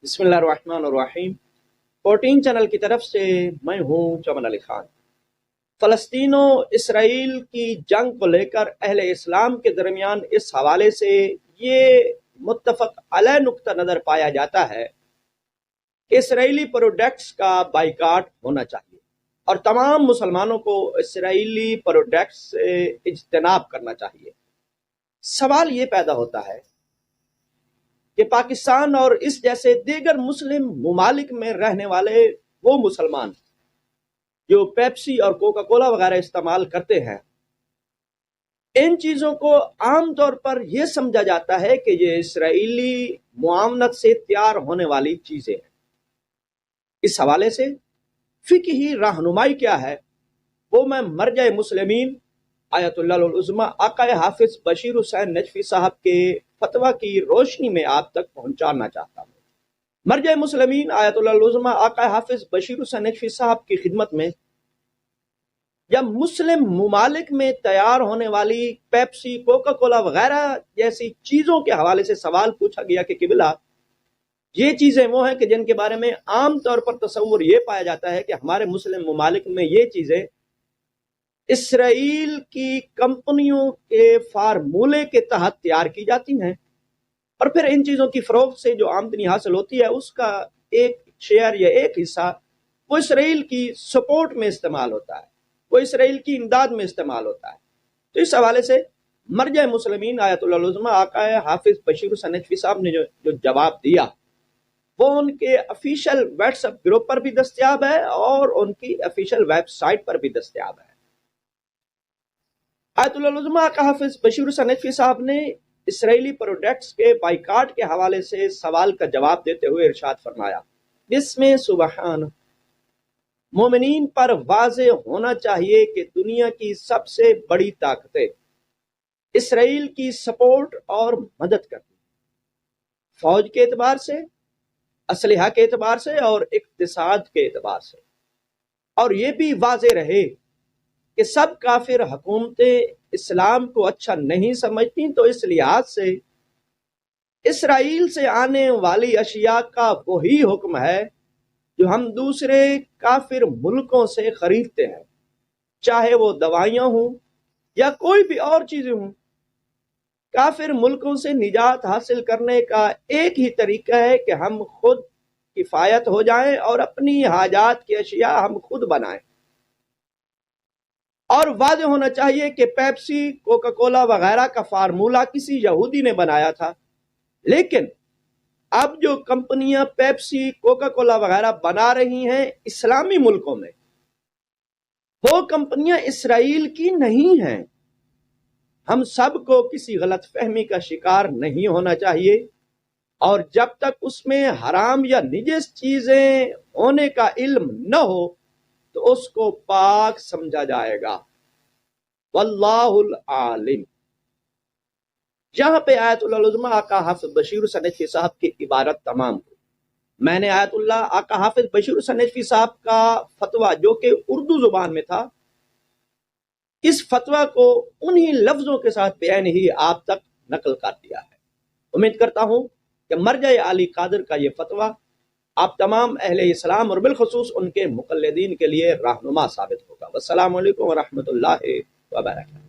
بسم اللہ الرحمن الرحیم 14 چینل کی طرف سے میں ہوں چمن علی خان۔ فلسطین و اسرائیل کی جنگ کو لے کر اہل اسلام کے درمیان اس حوالے سے یہ متفق علیہ نقطہ نظر پایا جاتا ہے کہ اسرائیلی پروڈکٹس کا بائیکاٹ ہونا چاہیے اور تمام مسلمانوں کو اسرائیلی پروڈکٹس سے اجتناب کرنا چاہیے۔ سوال یہ پیدا ہوتا ہے کہ پاکستان اور اس جیسے دیگر مسلم ممالک میں رہنے والے وہ مسلمان جو پیپسی اور کوکا کولا وغیرہ استعمال کرتے ہیں، ان چیزوں کو عام طور پر یہ سمجھا جاتا ہے کہ یہ اسرائیلی معاونت سے تیار ہونے والی چیزیں ہیں۔ اس حوالے سے فقہی رہنمائی کیا ہے وہ میں مرجع مسلمین آیت اللہ العظمی آقا حافظ بشیر حسین نجفی صاحب کے فتویٰ کی روشنی میں آپ تک پہنچانا چاہتا ہوں۔ مرجع مسلمین آیت اللہ العظمی آقا حافظ بشیر حسین نجفی صاحب کی خدمت میں جب مسلم ممالک میں تیار ہونے والی پیپسی، کوکا کولا وغیرہ جیسی چیزوں کے حوالے سے سوال پوچھا گیا کہ قبلہ یہ چیزیں وہ ہیں کہ جن کے بارے میں عام طور پر تصور یہ پایا جاتا ہے کہ ہمارے مسلم ممالک میں یہ چیزیں اسرائیل کی کمپنیوں کے فارمولے کے تحت تیار کی جاتی ہیں، اور پھر ان چیزوں کی فروخت سے جو آمدنی حاصل ہوتی ہے اس کا ایک شیئر یا ایک حصہ وہ اسرائیل کی سپورٹ میں استعمال ہوتا ہے، وہ اسرائیل کی امداد میں استعمال ہوتا ہے۔ تو اس حوالے سے مرجع مسلمین آیت اللہ العظمی آقا حافظ بشیر حسین نجفی صاحب نے جو جواب دیا وہ ان کے افیشل واٹس ایپ گروپ پر بھی دستیاب ہے اور ان کی افیشل ویب سائٹ پر بھی دستیاب ہے۔ آیت اللہ العظمی آقا حافظ بشیر حسین نجفی صاحب نے اسرائیلی پروڈکٹس کے بائیکاٹ کے حوالے سے سوال کا جواب دیتے ہوئے ارشاد فرمایا، جس میں سبحان مومنین پر واضح ہونا چاہیے کہ دنیا کی سب سے بڑی طاقتیں اسرائیل کی سپورٹ اور مدد کرتی ہیں، فوج کے اعتبار سے، اسلحہ کے اعتبار سے اور اقتصاد کے اعتبار سے، اور یہ بھی واضح رہے کہ سب کافر حکومتیں اسلام کو اچھا نہیں سمجھتی، تو اس لحاظ سے اسرائیل سے آنے والی اشیاء کا وہی حکم ہے جو ہم دوسرے کافر ملکوں سے خریدتے ہیں، چاہے وہ دوائیاں ہوں یا کوئی بھی اور چیزیں ہوں۔ کافر ملکوں سے نجات حاصل کرنے کا ایک ہی طریقہ ہے کہ ہم خود کفایت ہو جائیں اور اپنی حاجات کی اشیاء ہم خود بنائیں۔ اور واضح ہونا چاہیے کہ پیپسی، کوکا کولا وغیرہ کا فارمولہ کسی یہودی نے بنایا تھا، لیکن اب جو کمپنیاں پیپسی، کوکا کولا وغیرہ بنا رہی ہیں اسلامی ملکوں میں، وہ کمپنیاں اسرائیل کی نہیں ہیں۔ ہم سب کو کسی غلط فہمی کا شکار نہیں ہونا چاہیے، اور جب تک اس میں حرام یا نجس چیزیں ہونے کا علم نہ ہو تو اس کو پاک سمجھا جائے گا۔ واللہ العالم۔ یہاں پہ آیت اللہ العظمی آقا حافظ بشیر حسین نجفی صاحب کی عبارت تمام ہوئی۔ میں نے آیت اللہ آقا حافظ بشیر حسین نجفی صاحب کا فتویٰ جو کہ اردو زبان میں تھا، اس فتویٰ کو انہی لفظوں کے ساتھ بین ہی آپ تک نقل کر دیا ہے۔ امید کرتا ہوں کہ مرجع علی قادر کا یہ فتویٰ آپ تمام اہل اسلام اور بالخصوص ان کے مقلدین کے لیے رہنما ثابت ہوگا۔ والسلام علیکم ورحمۃ اللہ وبرکاتہ۔